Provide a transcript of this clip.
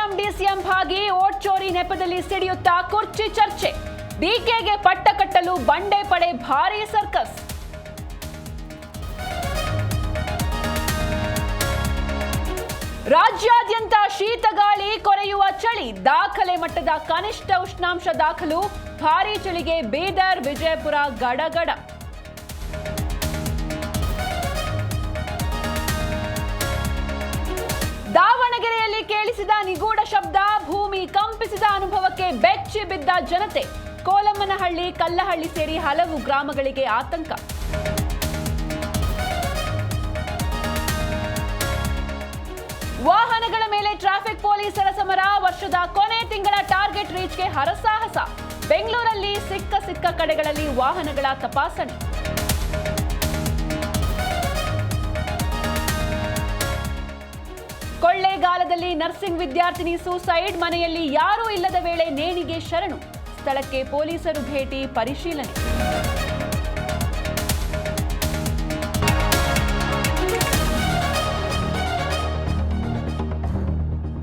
CM DCM ಭಾಗಿ vote ಚೋರಿ ನೆಪದಲ್ಲಿ ಸಿಡಿಯುತ್ತಾ ಕುರ್ಚಿ ಚರ್ಚೆ. ಡಿಕೆಗೆ ಪಟ್ಟ ಕಟ್ಟಲು ಬಂಡೆ ಪಡೆ ಭಾರೀ ಸರ್ಕಸ್. ರಾಜ್ಯಾದ್ಯಂತ ಶೀತಗಾಳಿ ಕೊರೆಯುವ ಚಳಿ. ದಾಖಲೆ ಮಟ್ಟದ ಕನಿಷ್ಠ ಉಷ್ಣಾಂಶ ದಾಖಲು. ಭಾರೀ ಚಳಿಗೆ ಬೀದರ್, ವಿಜಯಪುರ ಗಡಗಡ. ದಾವಣಗೆರೆಯಲ್ಲಿ ಕೇಳಿಸಿದ ನಿಗೂಢ ಶಬ್ದ. ಭೂಮಿ ಕಂಪಿಸಿದ ಅನುಭವಕ್ಕೆ ಬೆಚ್ಚಿ ಬಿದ್ದ ಜನತೆ. ಕೋಲಮ್ಮನಹಳ್ಳಿ, ಕಲ್ಲಹಳ್ಳಿ ಸೇರಿ ಹಲವು ಗ್ರಾಮಗಳಿಗೆ ಆತಂಕ. ವಾಹನಗಳ ಮೇಲೆ ಟ್ರಾಫಿಕ್ ಪೊಲೀಸರ ಸಮರ. ವರ್ಷದ ಕೊನೆ ತಿಂಗಳ ಟಾರ್ಗೆಟ್ ರೀಚ್ಗೆ ಹರಸಾಹಸ. ಬೆಂಗಳೂರಲ್ಲಿ ಸಿಕ್ಕ ಕಡೆಗಳಲ್ಲಿ ವಾಹನಗಳ ತಪಾಸಣೆ. ಕೊಳ್ಳೇಗಾಲದಲ್ಲಿ ನರ್ಸಿಂಗ್ ವಿದ್ಯಾರ್ಥಿನಿ ಸೂಸೈಡ್. ಮನೆಯಲ್ಲಿ ಯಾರೂ ಇಲ್ಲದ ವೇಳೆ ನೇಣಿಗೆ ಶರಣು. ಸ್ಥಳಕ್ಕೆ ಪೊಲೀಸರು ಭೇಟಿ, ಪರಿಶೀಲನೆ.